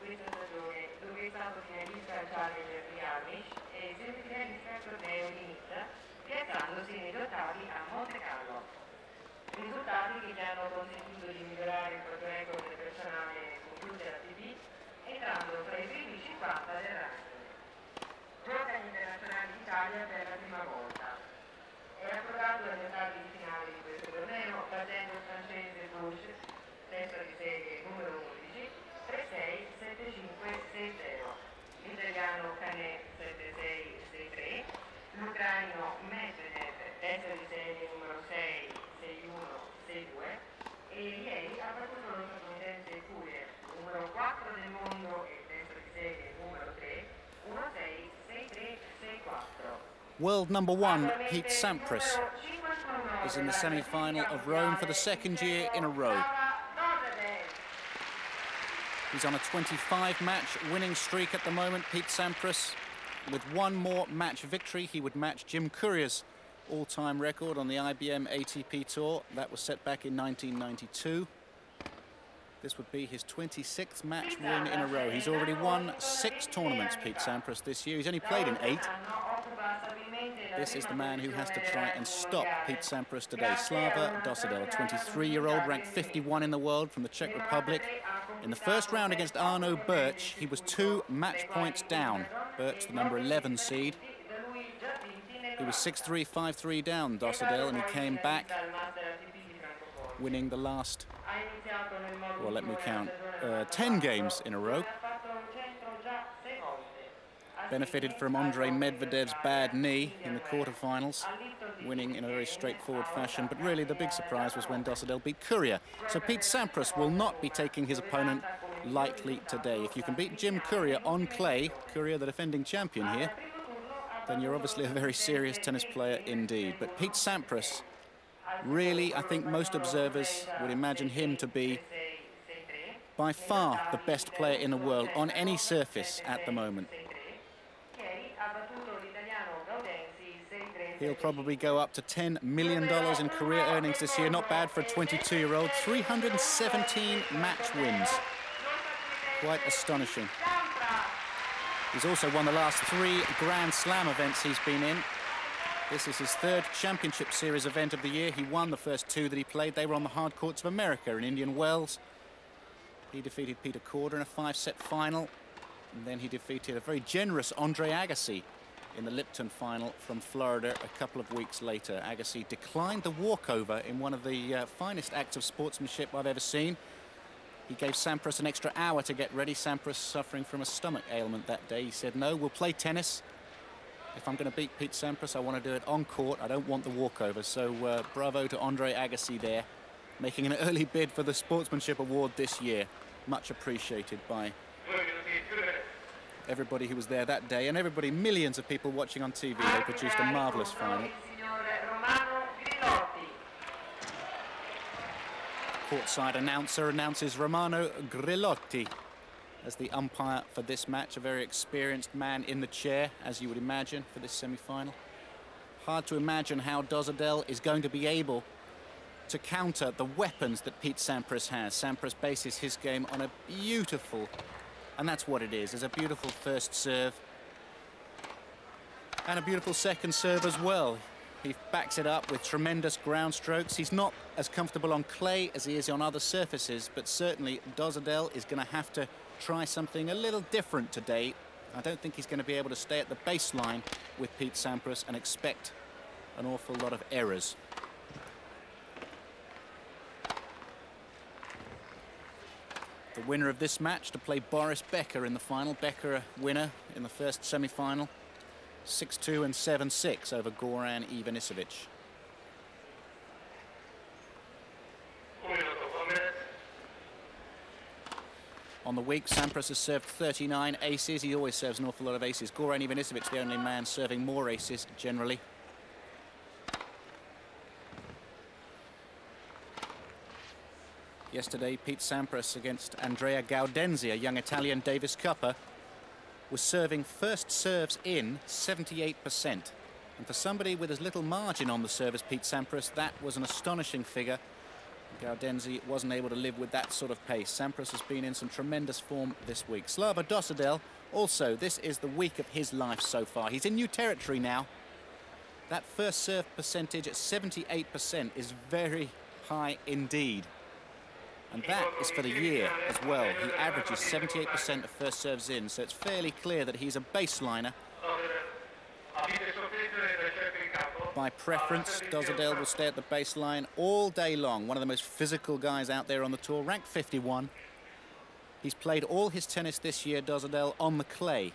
questa stagione, dove è stato finalista al Challenger di Amish e semifinalista al torneo di Nizza, piazzandosi negli ottavi a Monte Carlo. Risultati che gli hanno consentito di migliorare il proprio record personale computer ATP, entrando tra i primi 50 del ranking. Gioca agli internazionali d'Italia per la prima volta. È approdato agli ottavi di finale di questo torneo, battendo il francese Bush, testa di serie numero 11, 3-6, 7-5, 6-0. L'italiano Canet 7-6, 6-3. L'ucraino Medvedev, testa di serie numero 6, 6-1, 6-2. E ieri ha battuto lo statunitense Courier, numero 4 del mondo e testa di serie numero 3, 1-6, 6-3, 6-4. World number one, Pete Sampras, is in the semi-final of Rome for the second year in a row. He's on a 25-match winning streak at the moment, Pete Sampras. With one more match victory, he would match Jim Courier's all-time record on the IBM ATP Tour. That was set back in 1992. This would be his 26th match win in a row. He's already won 6 tournaments, Pete Sampras, this year. He's only played in 8. This is the man who has to try and stop Pete Sampras today. Slava Dosedel, a 23-year-old, ranked 51 in the world from the Czech Republic. In the first round against Arno Birch, he was 2 match points down. Birch, the number 11 seed. He was 6-3, 5-3 down, Dosedel, and he came back, winning the last, well, let me count, 10 games in a row. Benefited from Andrei Medvedev's bad knee in the quarterfinals, winning in a very straightforward fashion. But really the big surprise was when Dosedel beat Courier. So Pete Sampras will not be taking his opponent lightly today. If you can beat Jim Courier on clay, Courier the defending champion here, then you're obviously a very serious tennis player indeed. But Pete Sampras, really, I think most observers would imagine him to be by far the best player in the world on any surface at the moment. He'll probably go up to $10 million in career earnings this year. Not bad for a 22-year-old. 317 match wins. Quite astonishing. He's also won the last 3 Grand Slam events he's been in. This is his 3rd Championship Series event of the year. He won the first 2 that he played. They were on the hard courts of America in Indian Wells. He defeated Peter Korda in a 5-set final. And then he defeated a very generous Andre Agassi in the Lipton final from Florida a couple of weeks later. Agassi declined the walkover in one of the finest acts of sportsmanship I've ever seen. He gave Sampras an extra hour to get ready. Sampras suffering from a stomach ailment that day. He said, no, we'll play tennis. If I'm going to beat Pete Sampras, I want to do it on court. I don't want the walkover. So bravo to Andre Agassi there, making an early bid for the Sportsmanship Award this year. Much appreciated by everybody who was there that day, and everybody, millions of people watching on TV. They produced a marvellous final. Courtside announcer announces Romano Grillotti as the umpire for this match, a very experienced man in the chair, as you would imagine, for this semi-final. Hard to imagine how Dosedel is going to be able to counter the weapons that Pete Sampras has. Sampras bases his game on a beautiful, and that's what it is, a beautiful first serve and a beautiful second serve as well. He backs it up with tremendous ground strokes. He's not as comfortable on clay as he is on other surfaces, but certainly Dosedel is going to have to try something a little different today. I don't think he's going to be able to stay at the baseline with Pete Sampras and expect an awful lot of errors. The winner of this match to play Boris Becker in the final. Becker a winner in the first semi-final. 6-2 and 7-6 over Goran Ivanisevic. On the week, Sampras has served 39 aces. He always serves an awful lot of aces. Goran Ivanisevic, the only man serving more aces, generally. Yesterday, Pete Sampras against Andrea Gaudenzi, a young Italian Davis Cupper, was serving first serves in 78%. And for somebody with as little margin on the serve as Pete Sampras, that was an astonishing figure. Gaudenzi wasn't able to live with that sort of pace. Sampras has been in some tremendous form this week. Slava Dosedel, also, this is the week of his life so far. He's in new territory now. That first serve percentage at 78% is very high indeed. And that is for the year as well. He averages 78% of first serves in, so it's fairly clear that he's a baseliner. By preference, Dosedel will stay at the baseline all day long. One of the most physical guys out there on the tour, ranked 51. He's played all his tennis this year, Dosedel, on the clay.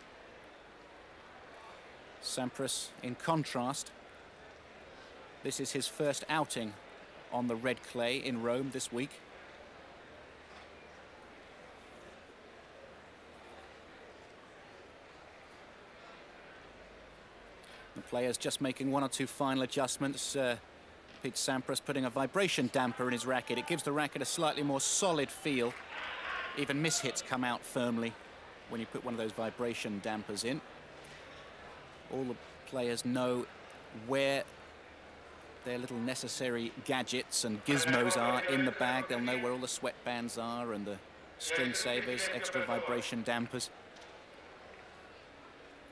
Sampras, in contrast, this is his first outing on the red clay in Rome this week. The players just making one or two final adjustments. Pete Sampras putting a vibration damper in his racket. It gives the racket a slightly more solid feel. Even mishits come out firmly when you put one of those vibration dampers in. All the players know where their little necessary gadgets and gizmos are in the bag. They'll know where all the sweatbands are and the string savers, extra vibration dampers,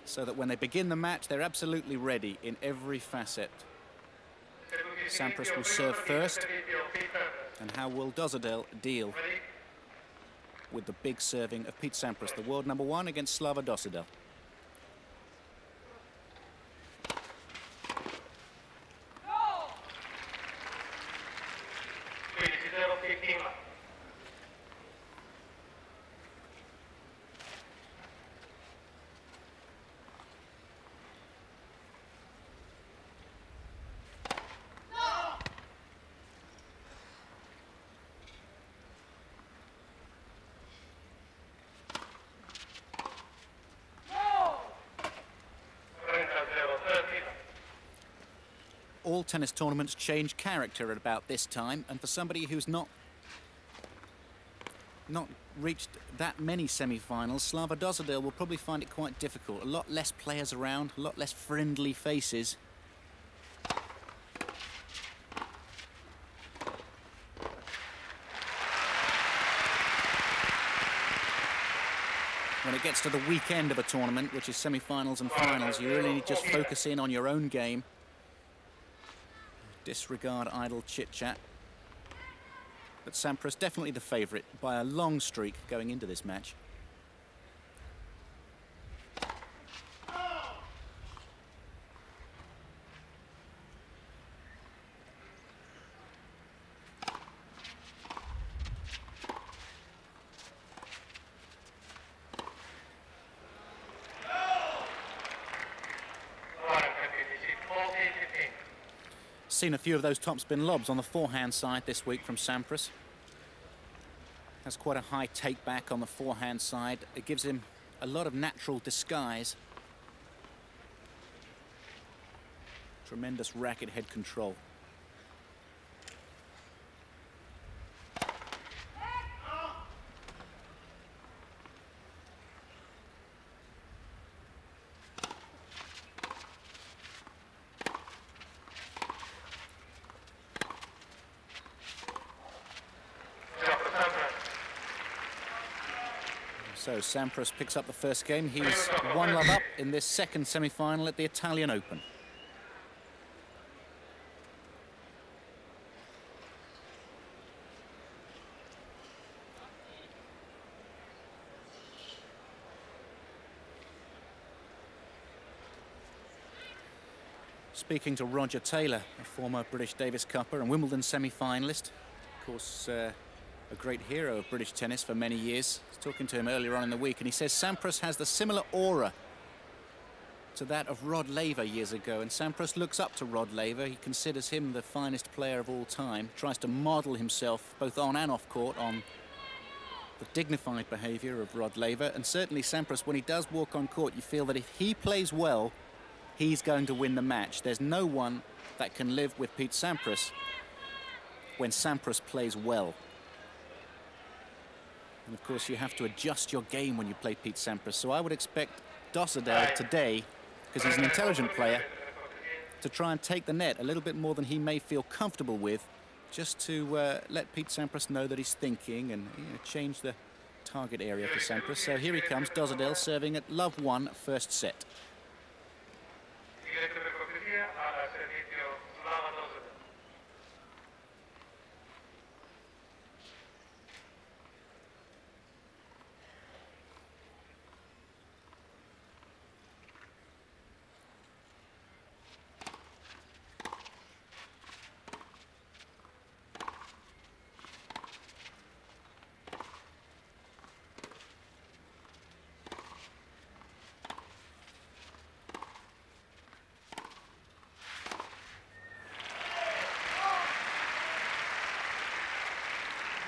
so that when they begin the match, they're absolutely ready in every facet. Sampras will serve first, and how will Dosedel deal with the big serving of Pete Sampras, the world #1 against Slava Dosedel? All tennis tournaments change character at about this time, and for somebody who's not reached that many semi-finals, Slava Dosedel will probably find it quite difficult. A lot less players around, a lot less friendly faces. When it gets to the weekend of a tournament, which is semi-finals and finals, you really need to just focus in on your own game. Disregard idle chit-chat. But Sampras definitely the favourite by a long streak going into this match. Seen a few of those topspin lobs on the forehand side this week from Sampras. Has quite a high take back on the forehand side. It gives him a lot of natural disguise. Tremendous racket head control. So Sampras picks up the first game. He's 1-love up in this second semi-final at the Italian Open. Speaking to Roger Taylor, a former British Davis Cupper and Wimbledon semi-finalist, of course, a great hero of British tennis for many years. I was talking to him earlier on in the week, and he says Sampras has the similar aura to that of Rod Laver years ago, and Sampras looks up to Rod Laver. He considers him the finest player of all time, tries to model himself both on and off court on the dignified behaviour of Rod Laver, and certainly Sampras, when he does walk on court, you feel that if he plays well, he's going to win the match. There's no one that can live with Pete Sampras when Sampras plays well. And of course, you have to adjust your game when you play Pete Sampras. So I would expect Dosedel today, because he's an intelligent player, to try and take the net a little bit more than he may feel comfortable with just to let Pete Sampras know that he's thinking and change the target area for Sampras. So here he comes, Dosedel serving at love 1, first set.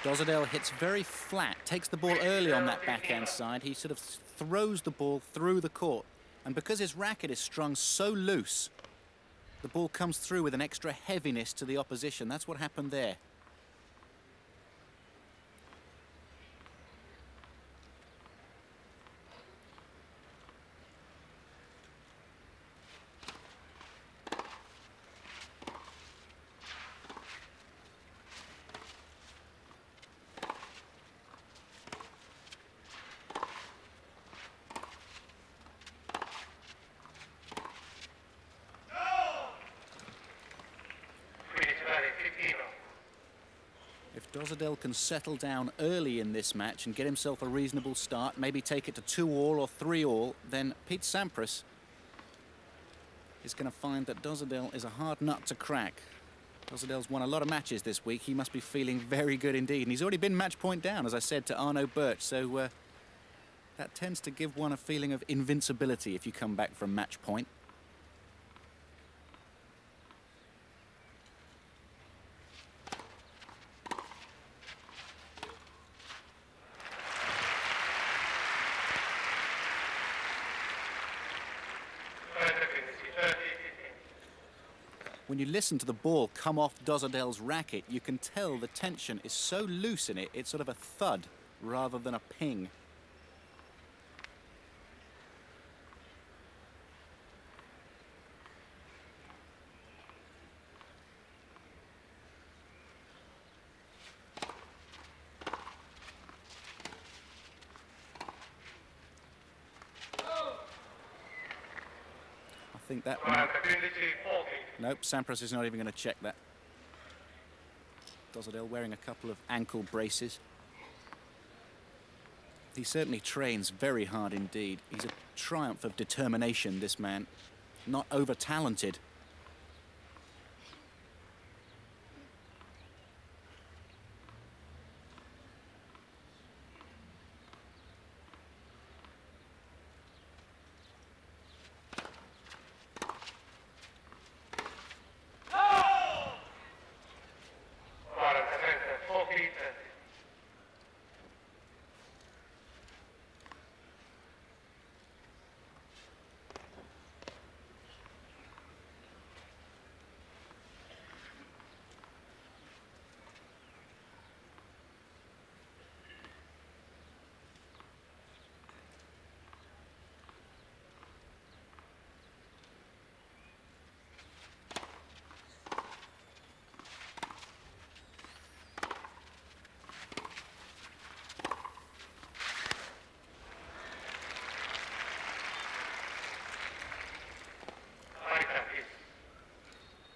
Dosedel hits very flat, takes the ball early on that backhand side. He sort of throws the ball through the court. And because his racket is strung so loose, the ball comes through with an extra heaviness to the opposition. That's what happened there. If Dosedel can settle down early in this match and get himself a reasonable start, maybe take it to 2-all or 3-all, then Pete Sampras is going to find that Dosedel is a hard nut to crack. Dosedel's won a lot of matches this week. He must be feeling very good indeed. And he's already been match point down, as I said, to Arno Birch. So that tends to give one a feeling of invincibility if you come back from match point. When you listen to the ball come off Dosedel's racket, you can tell the tension is so loose in it, it's sort of a thud rather than a ping. I think that might... Nope, Sampras is not even going to check that. Dosedel wearing a couple of ankle braces. He certainly trains very hard indeed. He's a triumph of determination, this man. Not over-talented.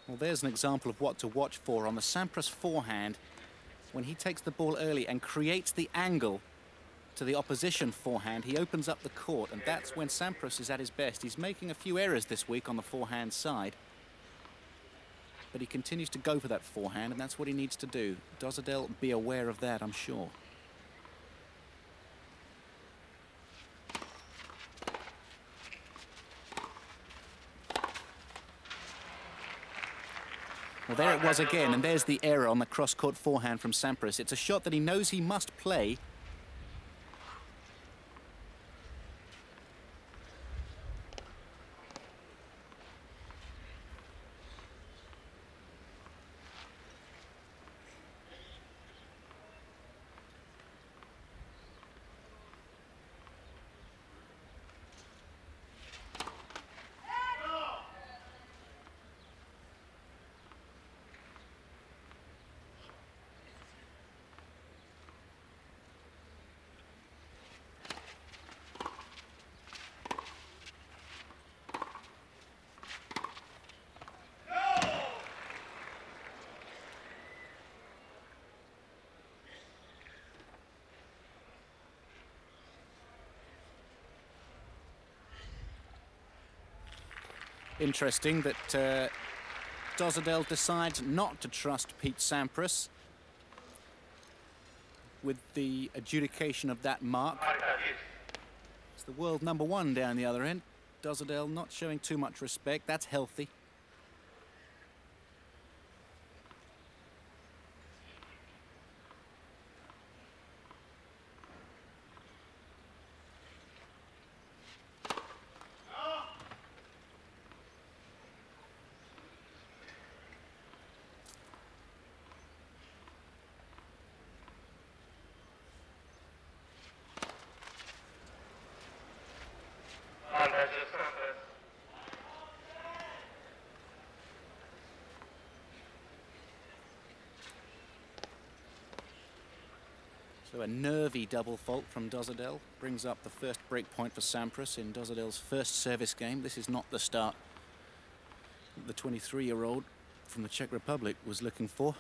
Well, there's an example of what to watch for on the Sampras forehand. When he takes the ball early and creates the angle to the opposition forehand, he opens up the court, and that's when Sampras is at his best. He's making a few errors this week on the forehand side, but he continues to go for that forehand, and that's what he needs to do. Dosedel, be aware of that, I'm sure. Well, there it was again, and there's the error on the cross-court forehand from Sampras. It's a shot that he knows he must play. Interesting that Dosedel decides not to trust Pete Sampras with the adjudication of that mark. It's the world #1 down the other end. Dosedel not showing too much respect. That's healthy. So a nervy double fault from Dosedel brings up the first break point for Sampras in Dosedel's first service game. This is not the start the 23-year-old from the Czech Republic was looking for.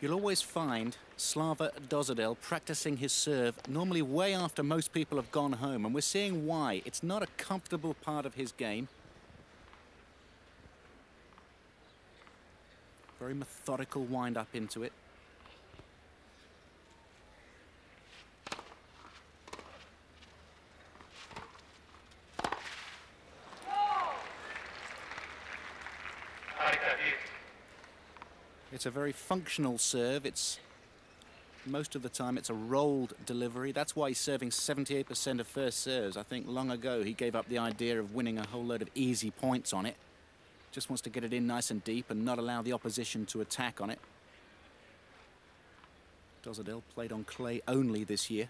You'll always find Slava Dosedel practicing his serve, normally way after most people have gone home, and we're seeing why. It's not a comfortable part of his game. Very methodical wind-up into it. It's a very functional serve. It's most of the time it's a rolled delivery. That's why he's serving 78% of first serves. I think long ago he gave up the idea of winning a whole load of easy points on it. Just wants to get it in nice and deep and not allow the opposition to attack on it. Dosedel played on clay only this year.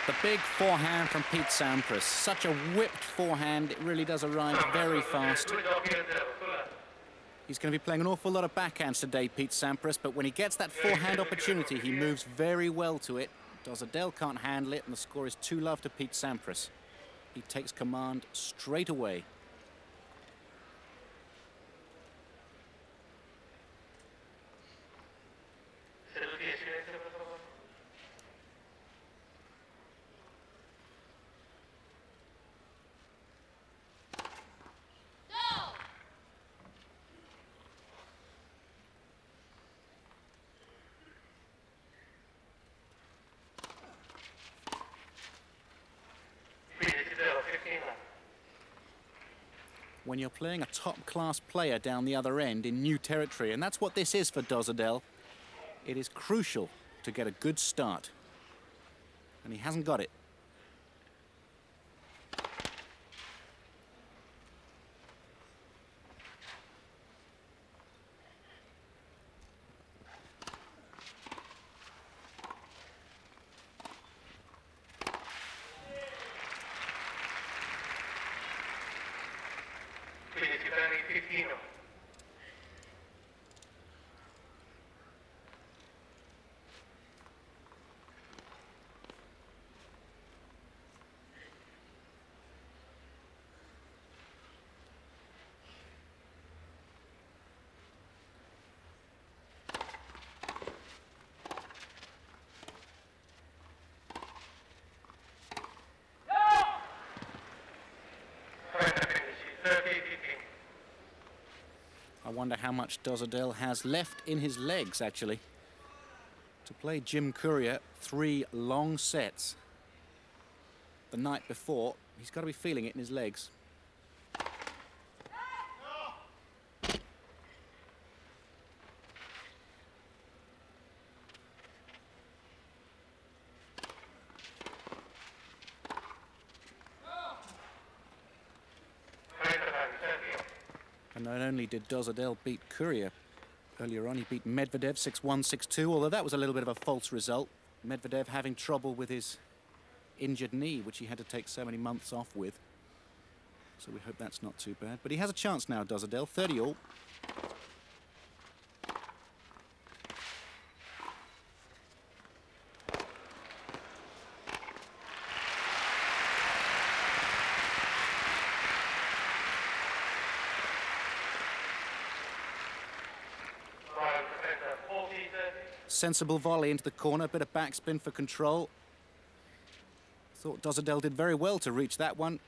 The big forehand from Pete Sampras. Such a whipped forehand. It really does arrive very fast. He's going to be playing an awful lot of backhands today, Pete Sampras, but when he gets that forehand opportunity, he moves very well to it. Dosedel can't handle it, and the score is 2-love to Pete Sampras. He takes command straight away. when you're playing a top-class player down the other end in new territory, and that's what this is for Dosedel. It is crucial to get a good start, and he hasn't got it. I wonder how much Dosedel has left in his legs, actually, to play Jim Courier 3 long sets the night before. He's got to be feeling it in his legs. And not only did Dosedel beat Courier earlier on, he beat Medvedev 6-1, 6-2, although that was a little bit of a false result. Medvedev having trouble with his injured knee, which he had to take so many months off with. So we hope that's not too bad. But he has a chance now, Dosedel, 30-all. Sensible volley into the corner, bit of backspin for control. Thought Dosedel did very well to reach that one.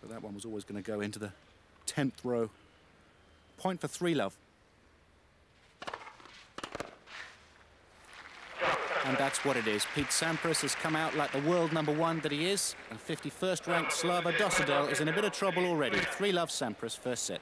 But that one was always going to go into the 10th row. Point for 3-love. And that's what it is. Pete Sampras has come out like the world #1 that he is. And 51st ranked Slava Dosedel is in a bit of trouble already. 3-love Sampras, first set.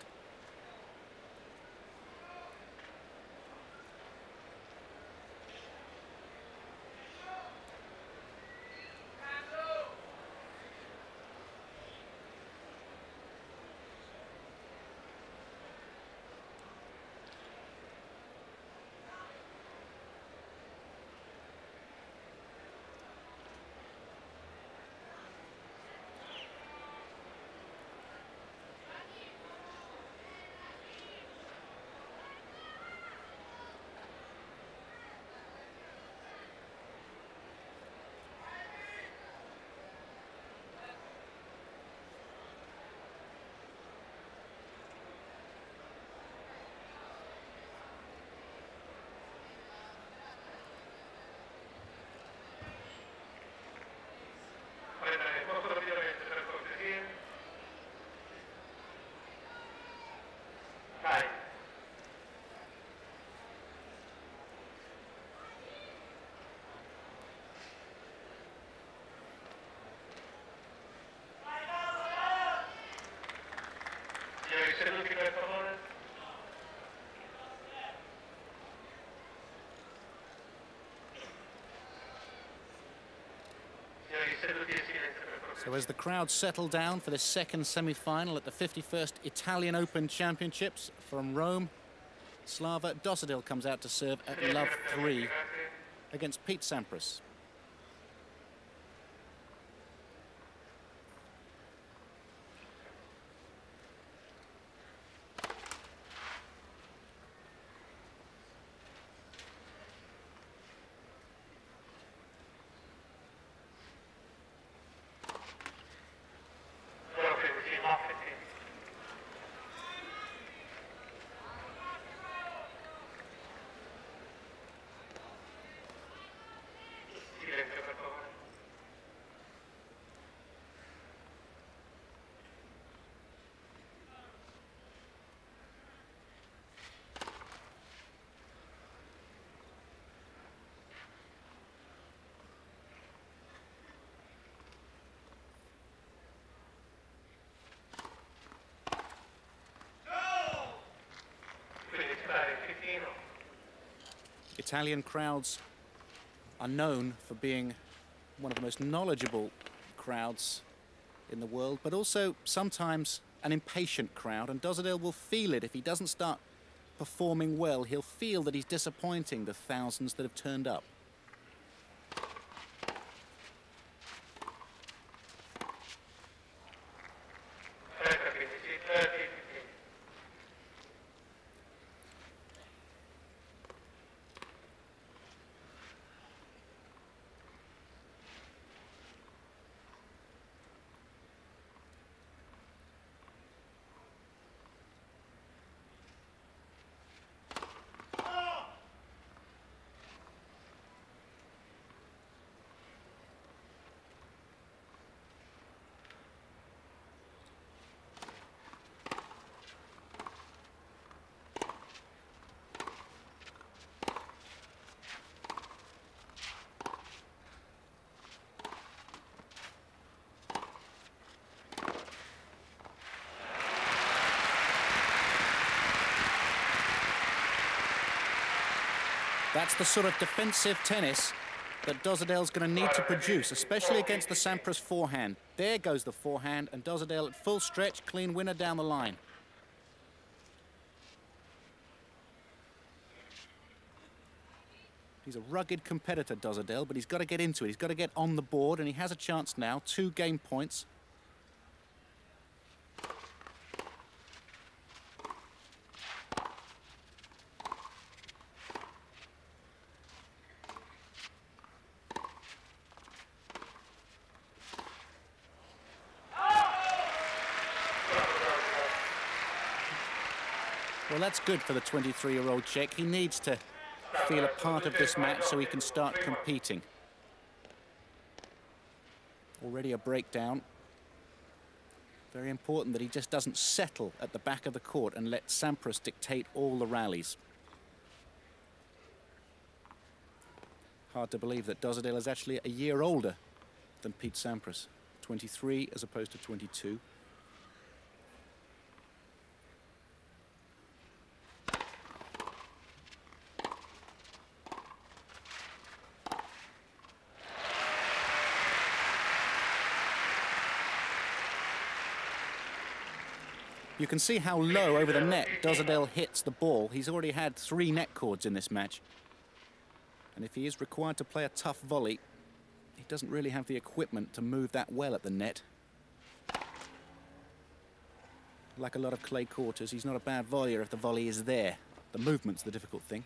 So as the crowd settle down for the second semi-final at the 51st Italian Open Championships from Rome, Slava Dosedel comes out to serve at love 3 against Pete Sampras. Italian crowds are known for being one of the most knowledgeable crowds in the world, but also sometimes an impatient crowd, and Dosedel will feel it. If he doesn't start performing well, he'll feel that he's disappointing the thousands that have turned up. That's the sort of defensive tennis that Dosedel's going to need to produce, especially against the Sampras forehand. There goes the forehand, and Dosedel at full stretch, clean winner down the line. He's a rugged competitor, Dosedel, but he's got to get into it. He's got to get on the board, and he has a chance now. 2 game points. Well, that's good for the 23-year-old Czech. He needs to feel a part of this match so he can start competing. Already a breakdown. Very important that he just doesn't settle at the back of the court and let Sampras dictate all the rallies. Hard to believe that Dosedel is actually a year older than Pete Sampras. 23 as opposed to 22. You can see how low over the net Dosedel hits the ball. He's already had 3 net cords in this match. And if he is required to play a tough volley, he doesn't really have the equipment to move that well at the net. Like a lot of clay quarters, he's not a bad volleyer if the volley is there. The movement's the difficult thing.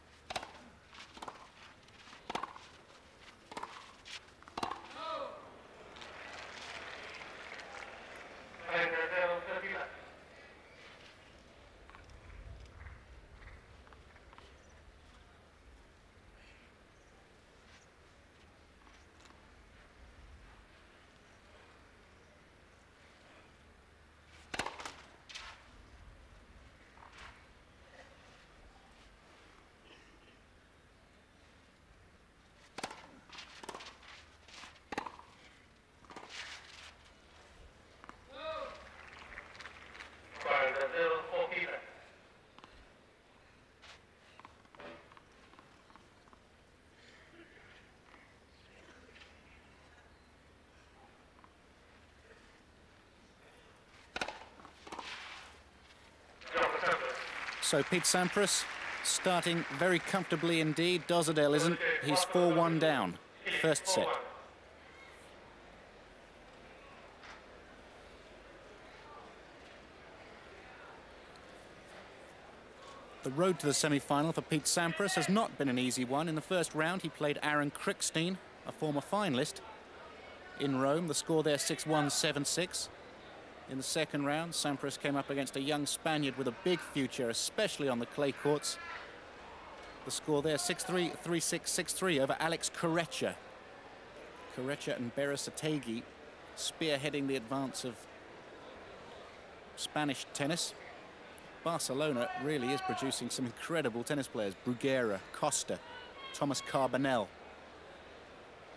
So Pete Sampras starting very comfortably indeed. Dosedel isn't. He's 4-1 down. First set. The road to the semi-final for Pete Sampras has not been an easy one. In the first round, he played Aaron Krickstein, a former finalist, in Rome. The score there 6-1, 7-6. In the second round, Sampras came up against a young Spaniard with a big future, especially on the clay courts. The score there 6-3, 3-6, 6-3 over Alex Corretja. Corretja and Berasategui spearheading the advance of Spanish tennis. Barcelona really is producing some incredible tennis players. Bruguera, Costa, Thomas Carbonell.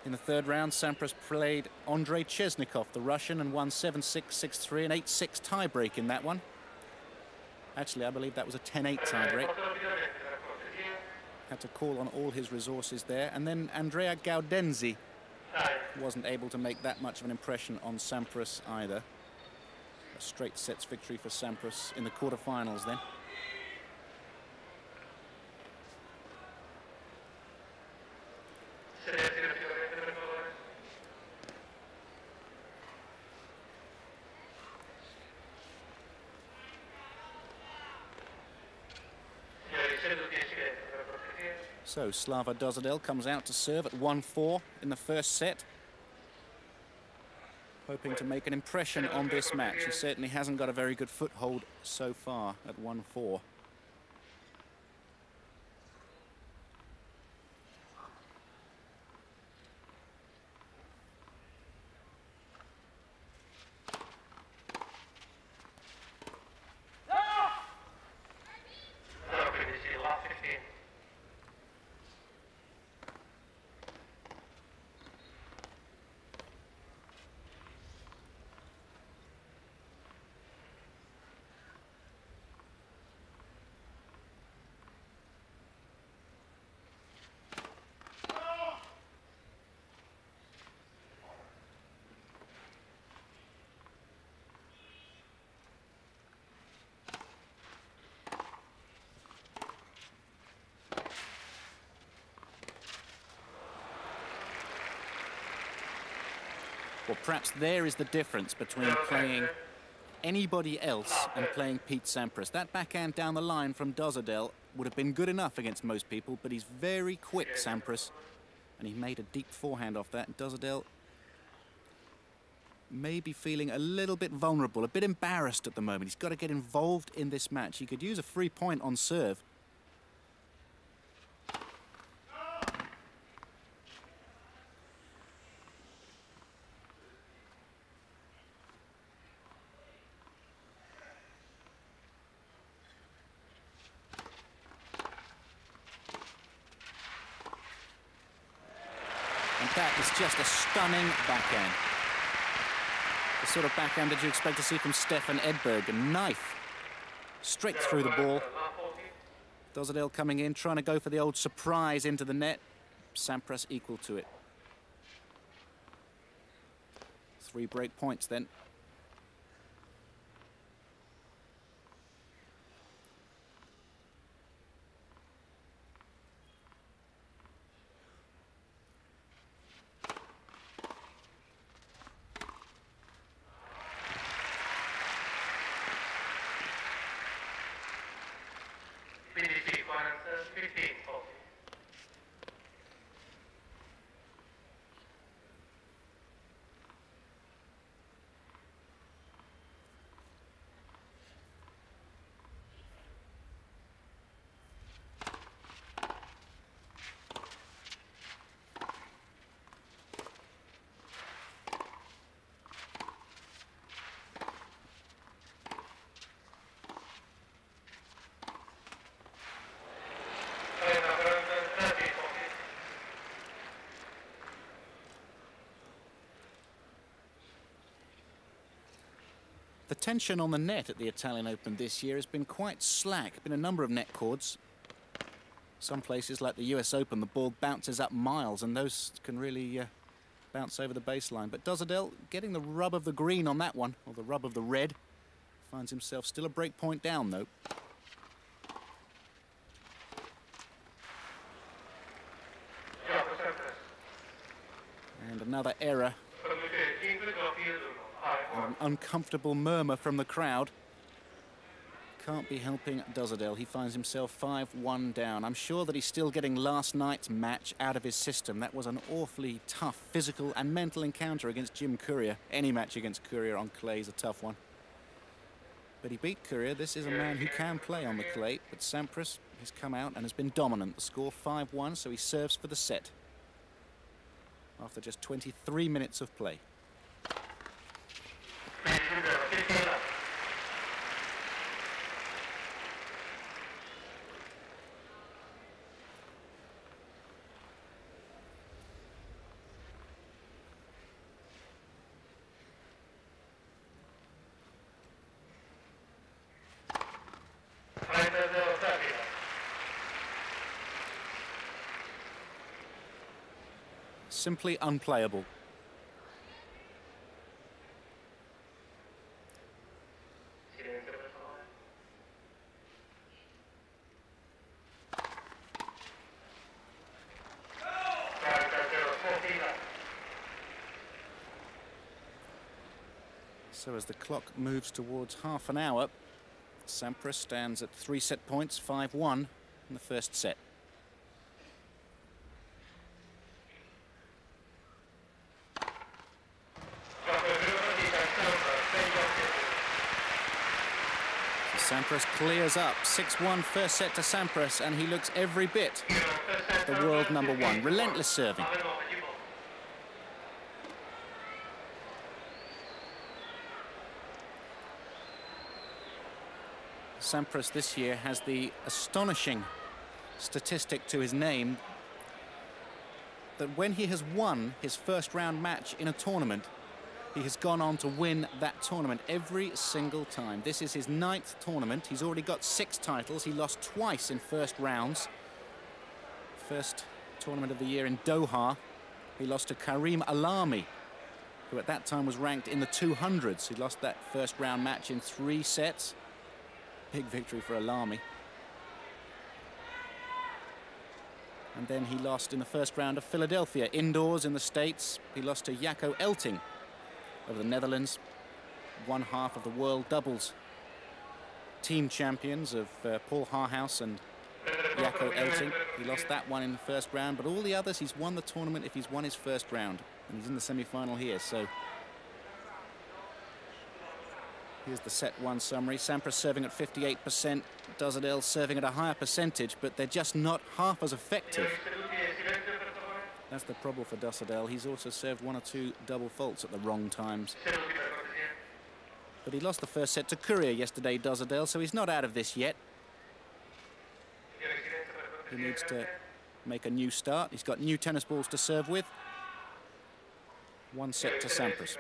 In the third round, Sampras played Andrei Chesnikov, the Russian, and won 7-6, 6-3, an 8-6 tiebreak in that one. Actually, I believe that was a 10-8 tiebreak. Had to call on all his resources there. And then Andrea Gaudenzi wasn't able to make that much of an impression on Sampras either. A straight sets victory for Sampras in the quarterfinals then. So Slava Dosedel comes out to serve at 1-4 in the first set. Hoping to make an impression on this match. He certainly hasn't got a very good foothold so far at 1-4. Well, perhaps there is the difference between playing anybody else and playing Pete Sampras. That backhand down the line from Dosedel would have been good enough against most people, but he's very quick, Sampras. And he made a deep forehand off that. Dosedel may be feeling a little bit vulnerable, a bit embarrassed at the moment. He's got to get involved in this match. He could use a free point on serve. That is just a stunning backhand. The sort of backhand that you expect to see from Stefan Edberg. A knife straight through the ball. Dosedel coming in, trying to go for the old surprise into the net. Sampras equal to it. 3 break points then. The tension on the net at the Italian Open this year has been quite slack. Been a number of net cords. Some places like the US Open, the ball bounces up miles and those can really bounce over the baseline. But Dosedel getting the rub of the green on that one, or the rub of the red. Finds himself still a break point down though. And another error. And an uncomfortable murmur from the crowd. Can't be helping Dosedel. He finds himself 5-1 down. I'm sure that he's still getting last night's match out of his system. That was an awfully tough physical and mental encounter against Jim Courier. Any match against Courier on clay is a tough one. But he beat Courier. This is a man who can play on the clay. But Sampras has come out and has been dominant. The score 5-1, so he serves for the set. After just 23 minutes of play. simply unplayable. So as the clock moves towards half an hour, Sampras stands at 3 set points, 5-1 in the first set. So Sampras clears up. 6-1 first set to Sampras, and he looks every bit the world #1. Relentless serving. Sampras this year has the astonishing statistic to his name that when he has won his first round match in a tournament, he has gone on to win that tournament every single time. This is his 9th tournament. He's already got 6 titles. He lost twice in first rounds. First tournament of the year in Doha, he lost to Karim Alami, who at that time was ranked in the 200s. He lost that first round match in 3 sets. Big victory for Alami. And then he lost in the first round of Philadelphia, indoors in the States. He lost to Jacco Elting of the Netherlands, one half of the world doubles team champions of Paul Haarhuis and Jacco Elting. He lost that one in the first round, but all the others, he's won the tournament if he's won his first round. And he's in the semi-final here, so here's the set 1 summary. Sampras serving at 58%, Dosedel serving at a higher percentage, but they're just not half as effective. That's the problem for Dosedel. He's also served 1 or 2 double faults at the wrong times. But he lost the first set to Courier yesterday, Dosedel, so he's not out of this yet. He needs to make a new start. He's got new tennis balls to serve with. 1 set to Sampras.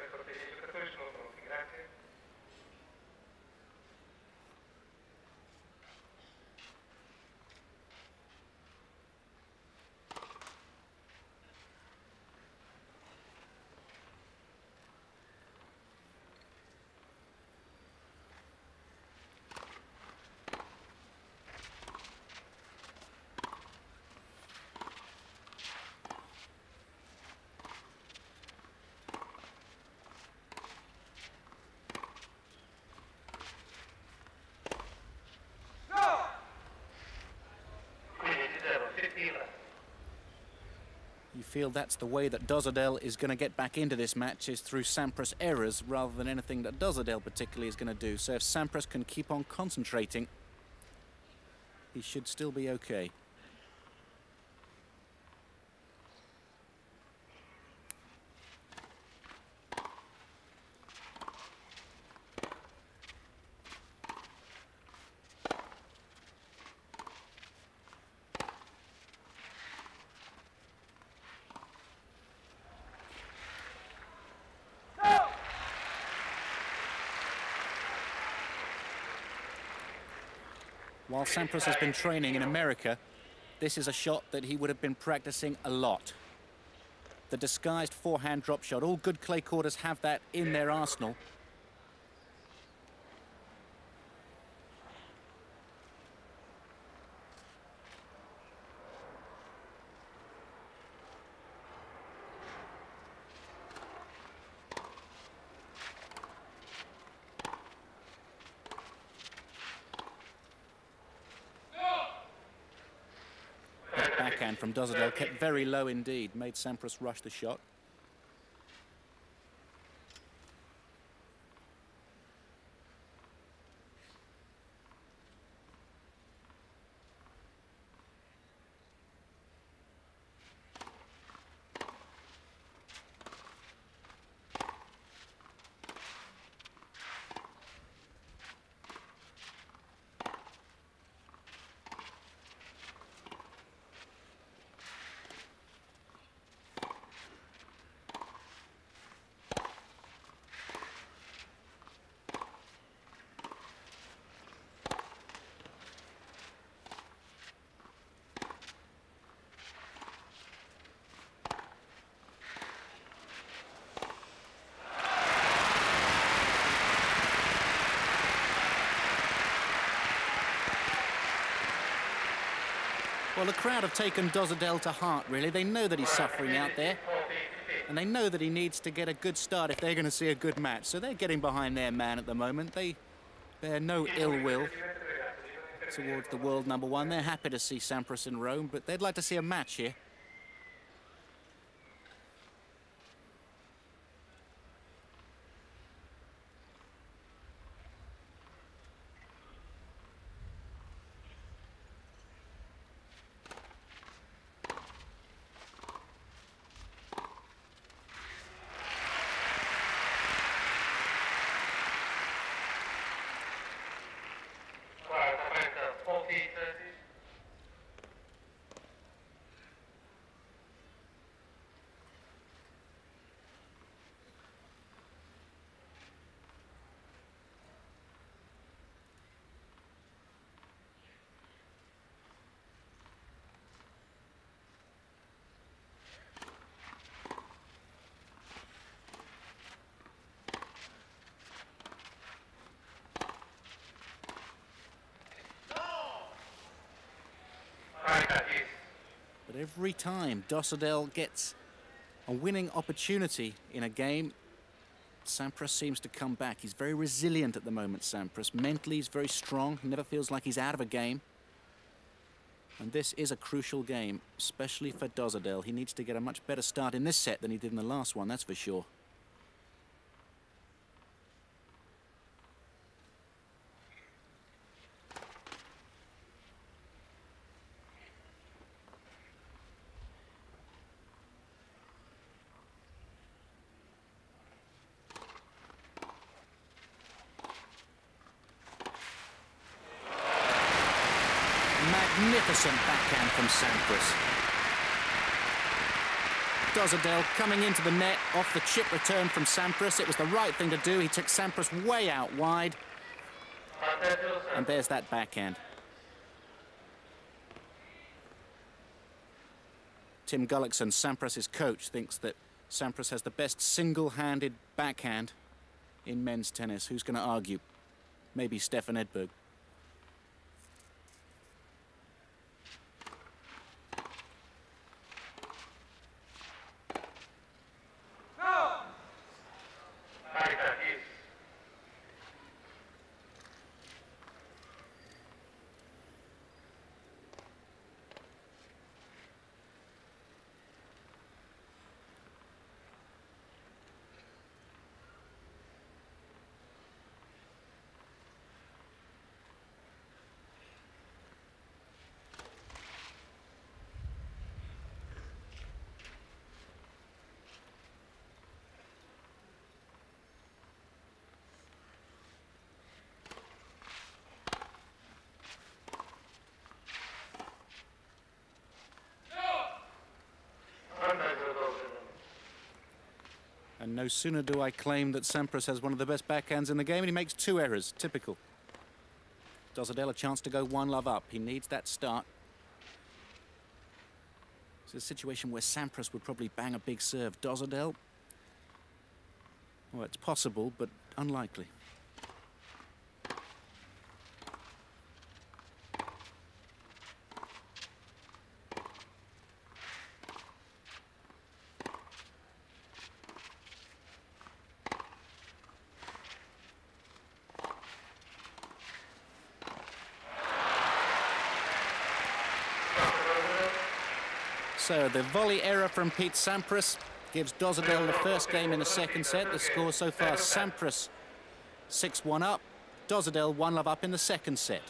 You feel that's the way that Dosedel is going to get back into this match, is through Sampras' errors rather than anything that Dosedel particularly is going to do. So if Sampras can keep on concentrating, he should still be okay. While Sampras has been training in America, this is a shot that he would have been practicing a lot. The disguised forehand drop shot. All good clay courters have that in their arsenal. Backhand from Dosedel kept very low indeed, made Sampras rush the shot. Well, the crowd have taken Dosedel to heart, really. They know that he's suffering out there. And they know that he needs to get a good start if they're going to see a good match. So they're getting behind their man at the moment. They bear no ill will towards the world number one. They're happy to see Sampras in Rome, but they'd like to see a match here. But every time Dosedel gets a winning opportunity in a game, Sampras seems to come back. He's very resilient at the moment, Sampras. Mentally, he's very strong. He never feels like he's out of a game. And this is a crucial game, especially for Dosedel. He needs to get a much better start in this set than he did in the last one, that's for sure. Magnificent backhand from Sampras. Dosedel coming into the net off the chip return from Sampras. It was the right thing to do. He took Sampras way out wide. And there's that backhand. Tim Gullickson, Sampras' coach, thinks that Sampras has the best single-handed backhand in men's tennis. Who's going to argue? Maybe Stefan Edberg. And no sooner do I claim that Sampras has one of the best backhands in the game, and he makes two errors. Typical. Dosedel a chance to go 1-love up. He needs that start. It's a situation where Sampras would probably bang a big serve. Dosedel, well, it's possible, but unlikely. So the volley error from Pete Sampras gives Dosedel the first game in the second set. The score so far, Sampras 6-1 up, Dosedel 1-love up in the second set.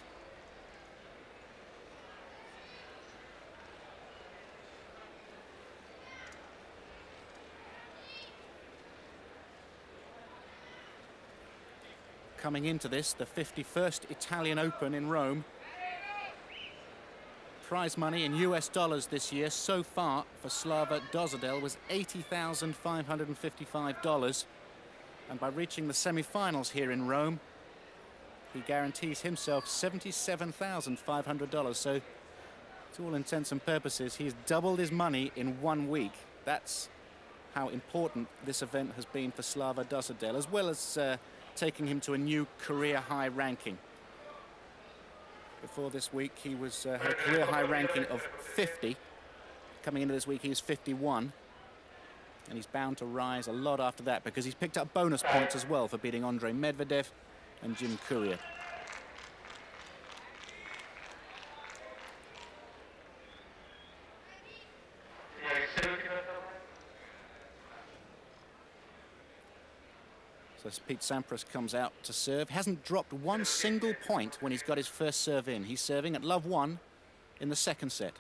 Coming into this, the 51st Italian Open in Rome. Prize money in US dollars this year so far for Slava Dosedel was $80,555. And by reaching the semi-finals here in Rome, he guarantees himself $77,500. So, to all intents and purposes, he's doubled his money in 1 week. That's how important this event has been for Slava Dosedel, as well as taking him to a new career high ranking. Before this week, he had a career high ranking of 50. Coming into this week, he was 51. And he's bound to rise a lot after that because he's picked up bonus points as well for beating Andre Medvedev and Jim Courier. So as Pete Sampras comes out to serve, hasn't dropped one single point when he's got his first serve in. He's serving at love 1 in the second set.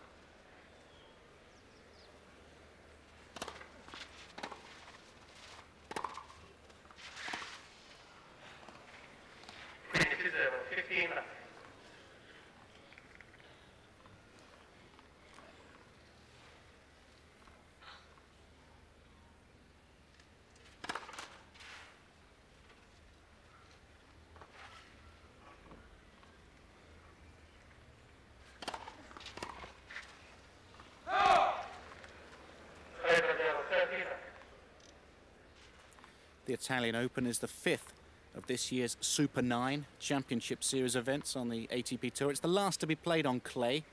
The Italian Open is the 5th of this year's Super 9 Championship Series events on the ATP Tour. It's the last to be played on clay.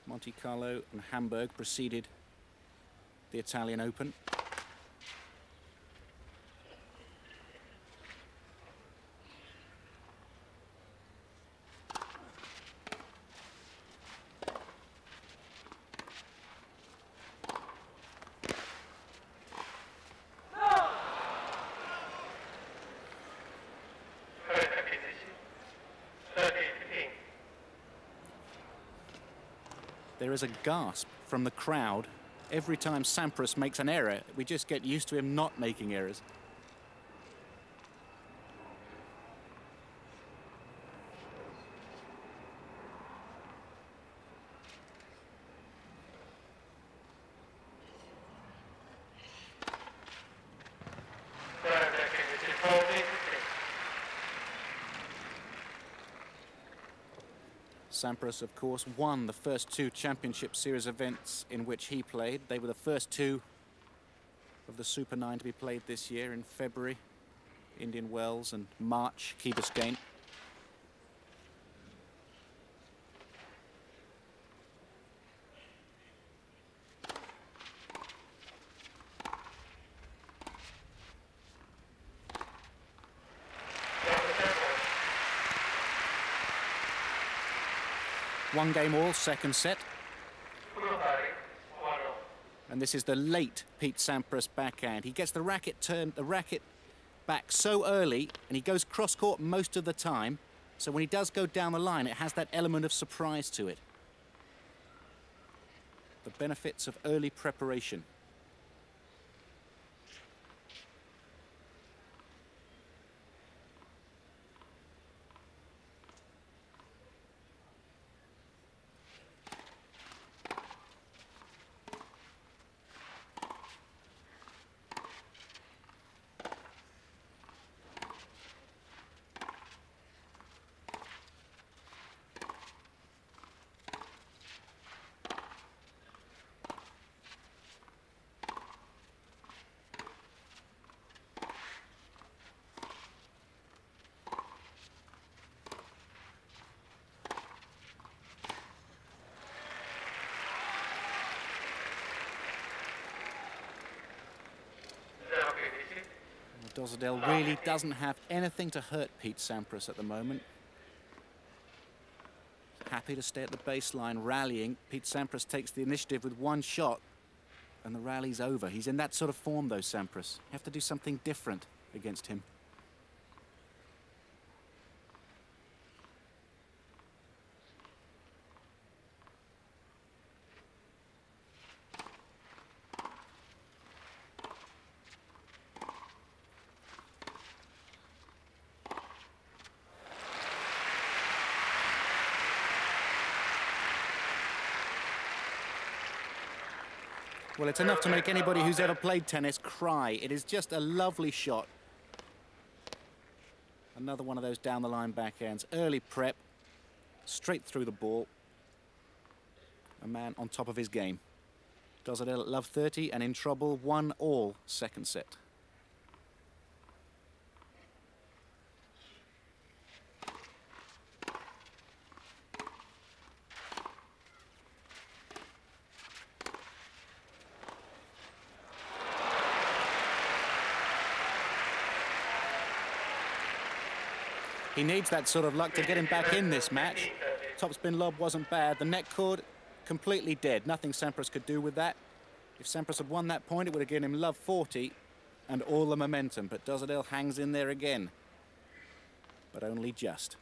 Monte Carlo and Hamburg preceded the Italian Open. There is a gasp from the crowd every time Sampras makes an error. We just get used to him not making errors. Sampras, of course, won the first 2 Championship Series events in which he played. They were the first 2 of the Super 9 to be played this year in February, Indian Wells, and March, Key Biscayne. One game all, second set. And this is the late Pete Sampras backhand. He gets the racket back so early, and he goes cross-court most of the time. So when he does go down the line, it has that element of surprise to it. The benefits of early preparation. Dosedel really doesn't have anything to hurt Pete Sampras at the moment. Happy to stay at the baseline, rallying. Pete Sampras takes the initiative with one shot, and the rally's over. He's in that sort of form, though, Sampras. You have to do something different against him. Well, it's enough to make anybody who's ever played tennis cry. It is just a lovely shot. Another one of those down-the-line backhands. Early prep, straight through the ball. A man on top of his game. Dosedel at love 30 and in trouble, 1-all second set. He needs that sort of luck to get him back in this match. Topspin lob wasn't bad. The net cord, completely dead. Nothing Sampras could do with that. If Sampras had won that point, it would have given him love 40 and all the momentum. But Dosedel hangs in there again. But only just.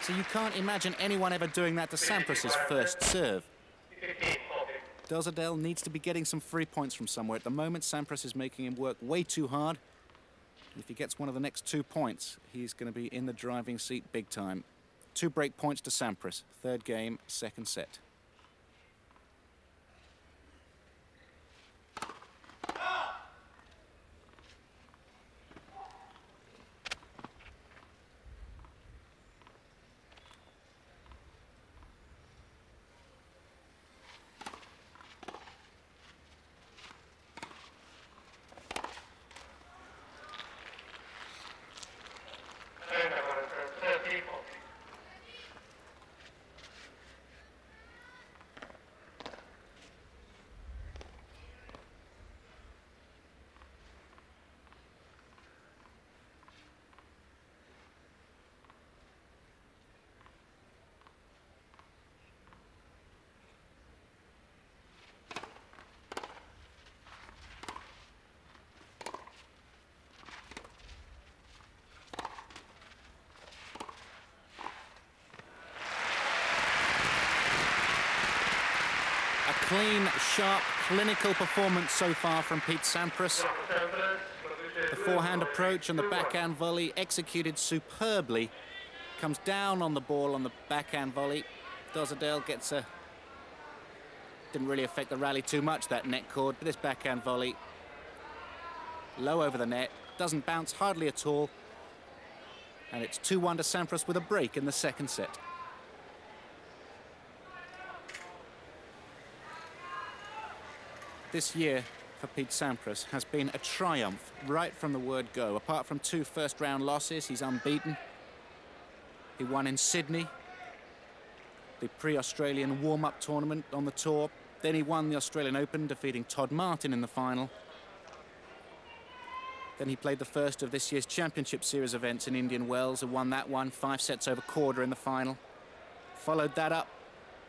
So you can't imagine anyone ever doing that to Sampras' first serve. Dosedel needs to be getting some free points from somewhere. At the moment, Sampras is making him work way too hard. If he gets one of the next 2 points, he's going to be in the driving seat big time. 2 break points to Sampras. Third game, second set. Clean, sharp, clinical performance so far from Pete Sampras. The forehand approach and the backhand volley executed superbly. Comes down on the ball on the backhand volley. Dosedel gets a... Didn't really affect the rally too much, that net cord, but this backhand volley low over the net, doesn't bounce hardly at all. And it's 2-1 to Sampras with a break in the second set. This year for Pete Sampras has been a triumph right from the word go. Apart from 2 first-round losses, he's unbeaten. He won in Sydney, the pre-Australian warm-up tournament on the tour. Then he won the Australian Open, defeating Todd Martin in the final. Then he played the first of this year's Championship Series events in Indian Wells and won that one, 5 sets over quarter in the final. Followed that up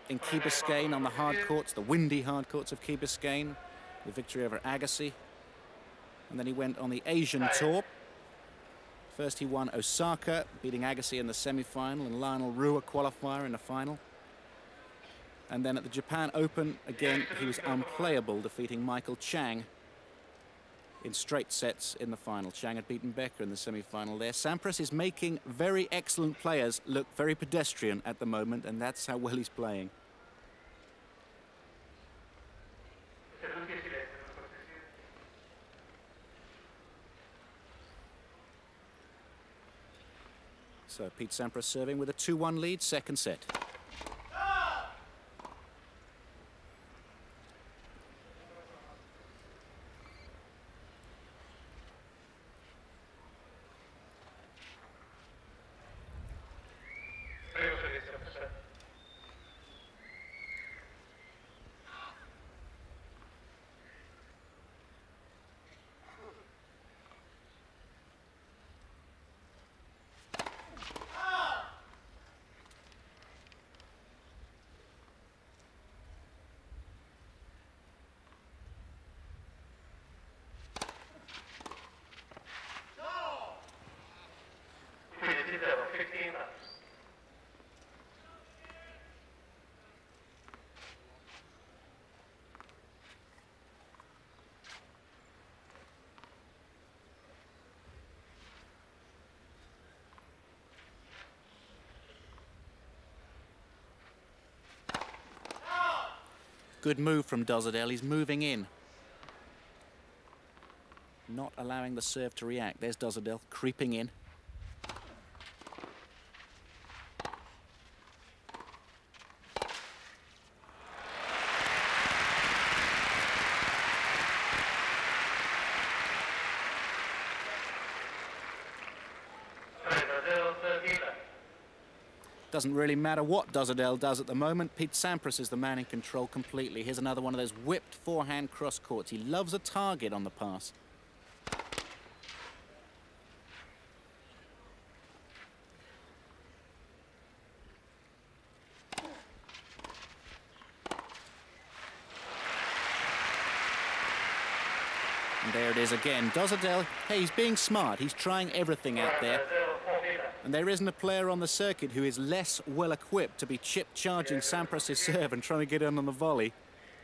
in Key Biscayne on the hard courts, the windy hard courts of Key Biscayne, the victory over Agassi. And then he went on the Asian tour. First he won Osaka, beating Agassi in the semi-final, and Lionel Rue a qualifier in the final. And then at the Japan Open, again, he was unplayable, defeating Michael Chang in straight sets in the final. Chang had beaten Becker in the semi-final there. Sampras is making very excellent players look very pedestrian at the moment, and that's how well he's playing. So Pete Sampras serving with a 2-1 lead, second set. Good move from Dosedel, he's moving in. Not allowing the serve to react. There's Dosedel creeping in. Doesn't really matter what Dosedel does at the moment. Pete Sampras is the man in control completely. Here's another one of those whipped forehand cross courts. He loves a target on the pass. And there it is again. Dosedel, hey, he's being smart. He's trying everything out there. And there isn't a player on the circuit who is less well-equipped to be chip-charging Sampras' serve and trying to get in on the volley.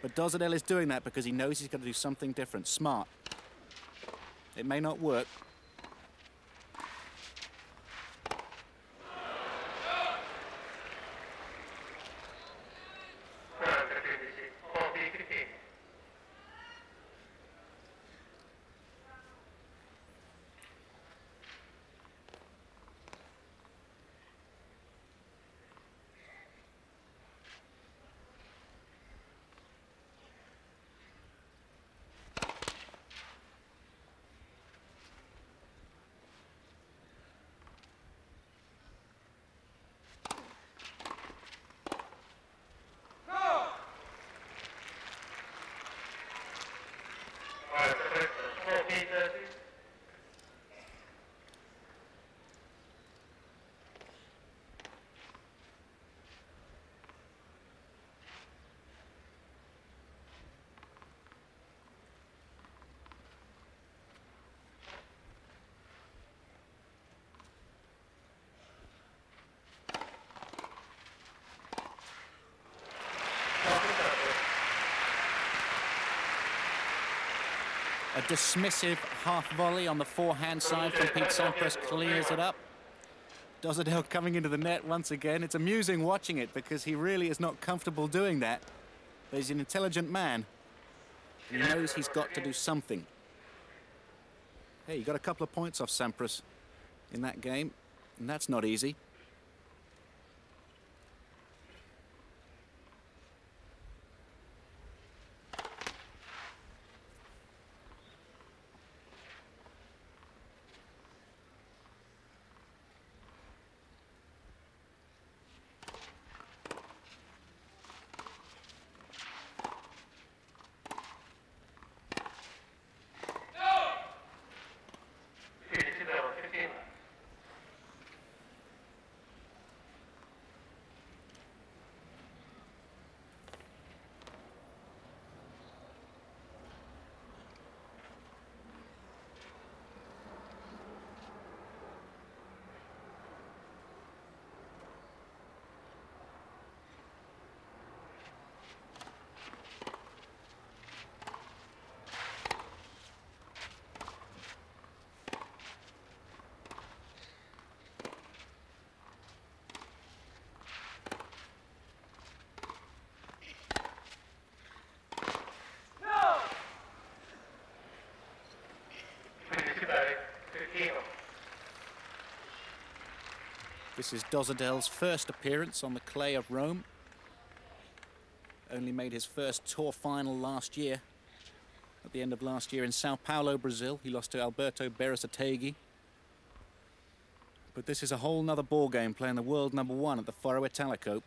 But Dosedel is doing that because he knows he's got to do something different. Smart. It may not work. A dismissive half volley on the forehand side from Pete Sampras clears it up. Dosedel coming into the net once again. It's amusing watching it because he really is not comfortable doing that. But he's an intelligent man. He knows he's got to do something. Hey, he got a couple of points off Sampras in that game, and that's not easy. This is Dosedel's first appearance on the clay of Rome. Only made his first tour final last year. At the end of last year in Sao Paulo, Brazil, he lost to Alberto Berasategui. But this is a whole nother ball game, playing the world #1 at the Foro Italico.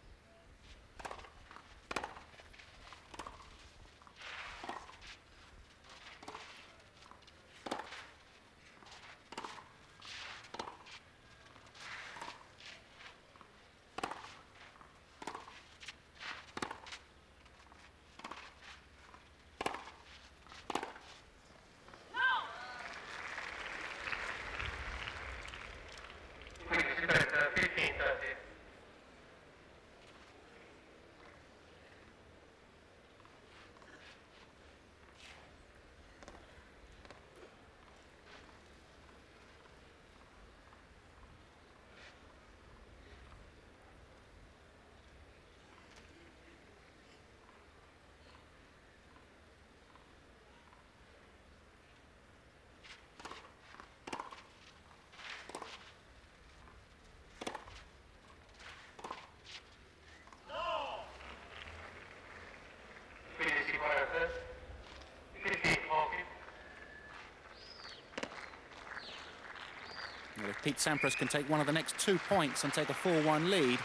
Well, if Pete Sampras can take one of the next 2 points and take a 4-1 lead,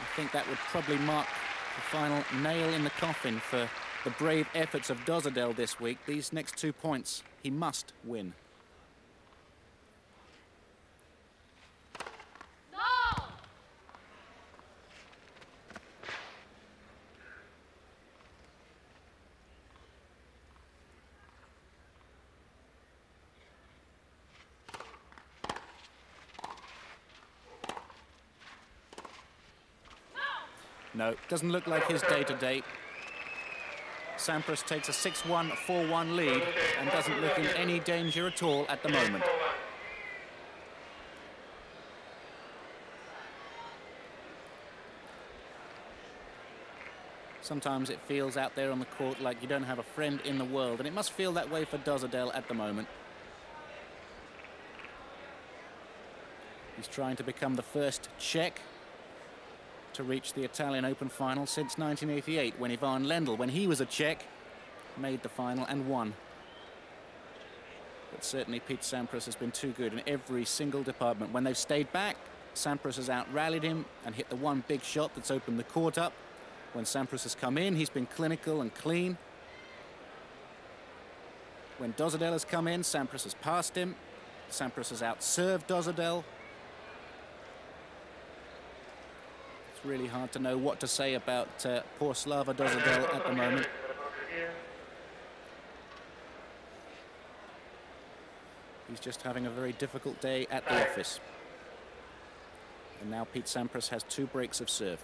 I think that would probably mark the final nail in the coffin for the brave efforts of Dosedel this week. These next 2 points, he must win. No, doesn't look like his day today. Sampras takes a 6-1, 4-1 lead and doesn't look in any danger at all at the moment. Sometimes it feels out there on the court like you don't have a friend in the world, and it must feel that way for Dosedel at the moment. He's trying to become the first Czech to reach the Italian Open final since 1988, when Ivan Lendl, when he was a Czech, made the final and won. But certainly Pete Sampras has been too good in every single department. When they've stayed back, Sampras has out-rallied him and hit the one big shot that's opened the court up. When Sampras has come in, he's been clinical and clean. When Dosedel has come in, Sampras has passed him. Sampras has out-served Dosedel. It's really hard to know what to say about poor Slava Dosedel at the moment. He's just having a very difficult day at the office. And now Pete Sampras has 2 breaks of serve.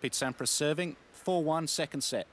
Pete Sampras serving, 4-1, second set.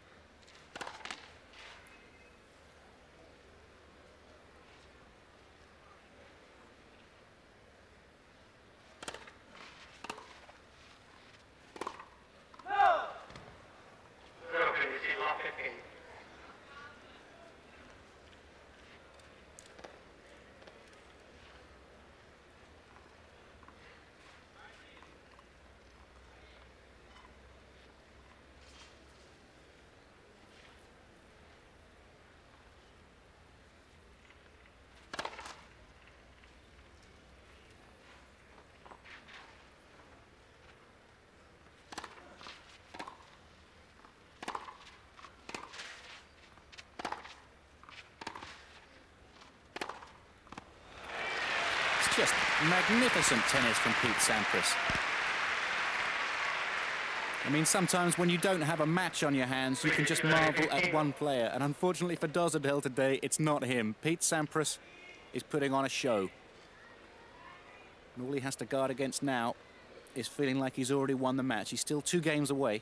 Just magnificent tennis from Pete Sampras. I mean, sometimes when you don't have a match on your hands, you can just marvel at one player. And unfortunately for Dosedel today, it's not him. Pete Sampras is putting on a show. And all he has to guard against now is feeling like he's already won the match. He's still 2 games away.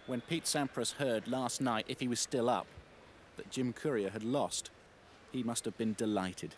When Pete Sampras heard last night, if he was still up, that Jim Courier had lost, he must have been delighted.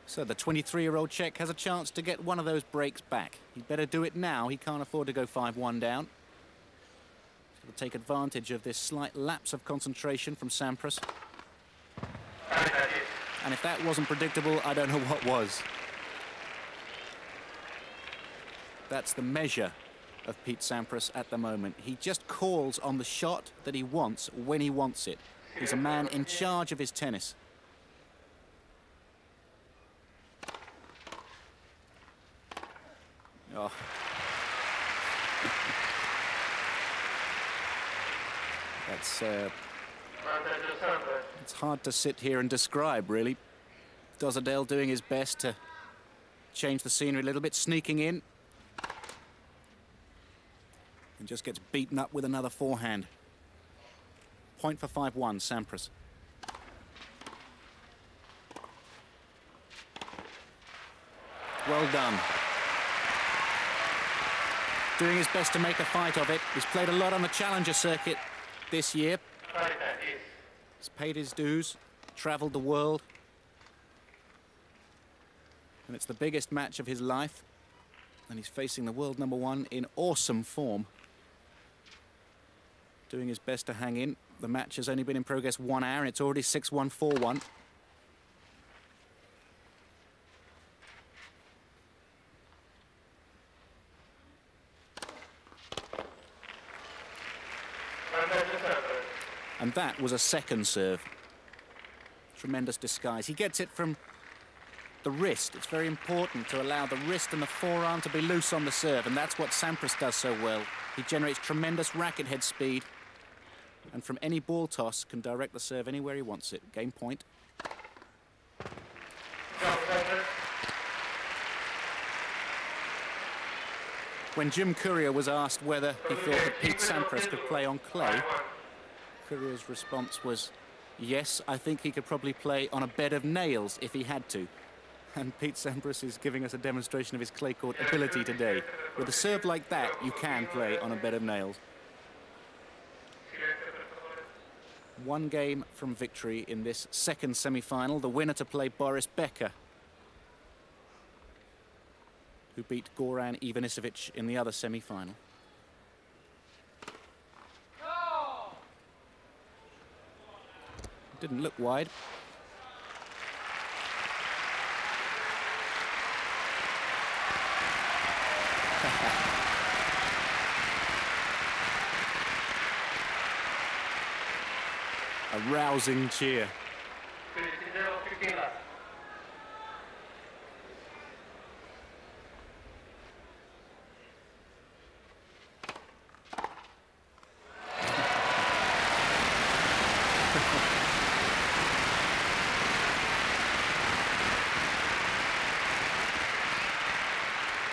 So the 23-year-old Czech has a chance to get one of those breaks back. He'd better do it now. He can't afford to go 5-1 down. He'll take advantage of this slight lapse of concentration from Sampras. And if that wasn't predictable, I don't know what was. That's the measure of Pete Sampras at the moment. He just calls on the shot that he wants when he wants it. He's a man in charge of his tennis. Oh. It's hard to sit here and describe, really. Dosedel doing his best to change the scenery a little bit, sneaking in. And just gets beaten up with another forehand. Point for 5-1, Sampras. Well done. Doing his best to make a fight of it. He's played a lot on the challenger circuit this year. He's paid his dues, travelled the world. And it's the biggest match of his life. And he's facing the world #1 in awesome form. Doing his best to hang in. The match has only been in progress 1 hour and it's already 6-1, 4-1. And that was a second serve. Tremendous disguise. He gets it from the wrist. It's very important to allow the wrist and the forearm to be loose on the serve, and that's what Sampras does so well. He generates tremendous racket head speed, and from any ball toss can direct the serve anywhere he wants it. Game point. When Jim Courier was asked whether he thought that Pete Sampras could play on clay, Courier's response was, yes, I think he could probably play on a bed of nails if he had to. And Pete Sampras is giving us a demonstration of his clay court ability today. With a serve like that, you can play on a bed of nails. 1 game from victory in this second semi-final. The winner to play Boris Becker, who beat Goran Ivanisevic in the other semi-final. Didn't look wide. A rousing cheer.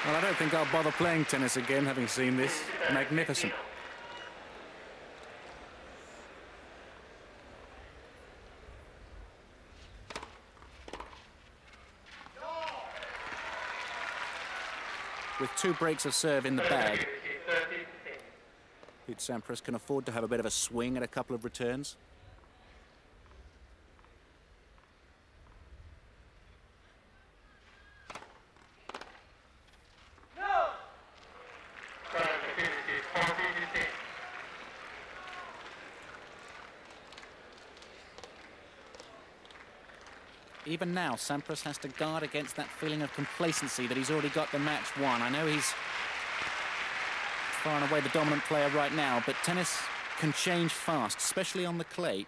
Well, I don't think I'll bother playing tennis again, having seen this. Magnificent. With 2 breaks of serve in the bag, Pete Sampras can afford to have a bit of a swing at a couple of returns. Even now, Sampras has to guard against that feeling of complacency that he's already got the match won. I know he's far and away the dominant player right now, but tennis can change fast, especially on the clay,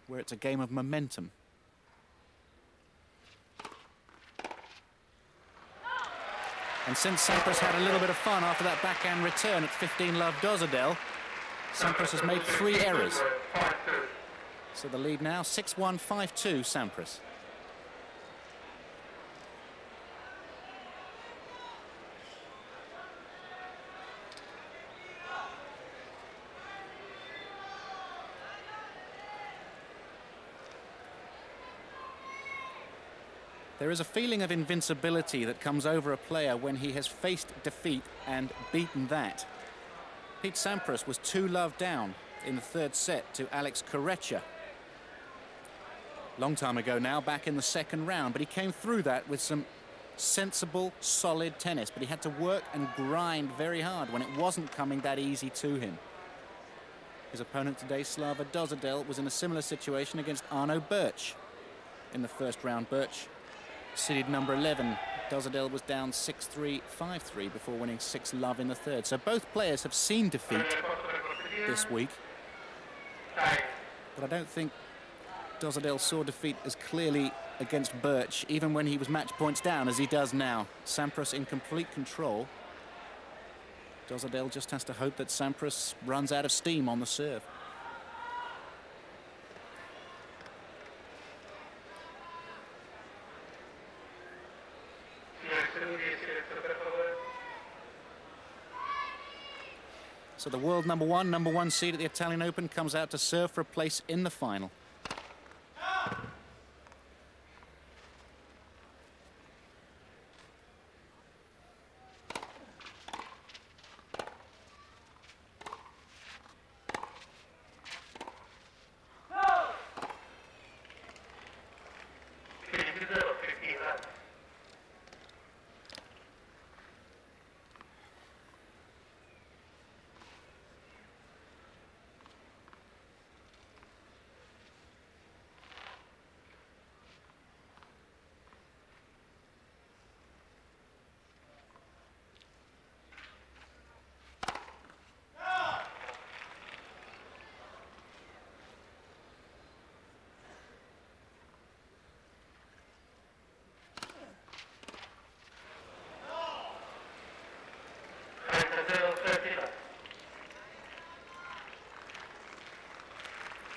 where it's a game of momentum. And since Sampras had a little bit of fun after that backhand return at 15-love Dosedel, Sampras has made 3 errors. So the lead now, 6-1, 5-2, Sampras. There is a feeling of invincibility that comes over a player when he has faced defeat and beaten that. Pete Sampras was 2-love down in the 3rd set to Alex Korecha. Long time ago now, back in the 2nd round, but he came through that with some sensible, solid tennis, but he had to work and grind very hard when it wasn't coming that easy to him. His opponent today, Slava Dosedel, was in a similar situation against Arno Birch. In the 1st round, Birch seeded number 11. Dosedel was down 6-3, 5-3 before winning 6-love in the 3rd. So both players have seen defeat this week. But I don't think Dosedel saw defeat as clearly against Birch, even when he was match points down, as he does now. Sampras in complete control. Dosedel just has to hope that Sampras runs out of steam on the serve. So the world number one seed at the Italian Open comes out to serve for a place in the final.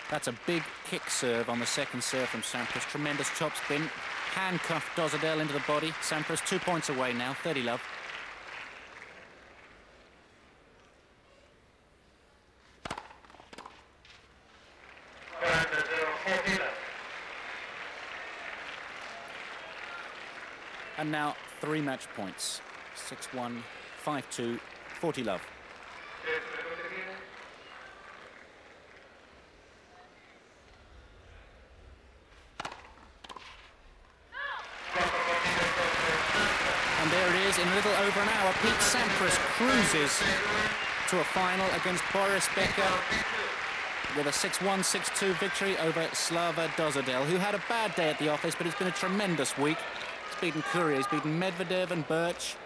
That's a big kick serve on the second serve from Sampras. Tremendous top spin. Handcuffed Dosedel into the body. Sampras 2 points away now, 30 love. And now 3 match points. 6-1, 5-2, 40 love. And there it is, in a little over an hour, Pete Sampras cruises to a final against Boris Becker with a 6-1, 6-2 victory over Slava Dosedel, who had a bad day at the office, but it's been a tremendous week. He's beaten Courier, he's beaten Medvedev and Birch.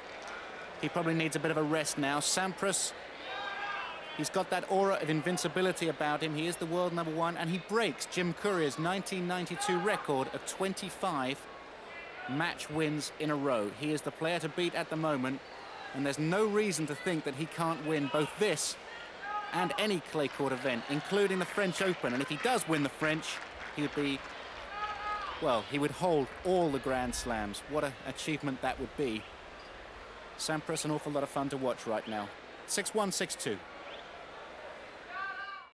He probably needs a bit of a rest now. Sampras, he's got that aura of invincibility about him. He is the world number one, and he breaks Jim Courier's 1992 record of 25 match wins in a row. He is the player to beat at the moment, and there's no reason to think that he can't win both this and any clay court event, including the French Open. And if he does win the French, he would be, well, he would hold all the Grand Slams. What an achievement that would be. Sampras, an awful lot of fun to watch right now. 6-1, 6-2.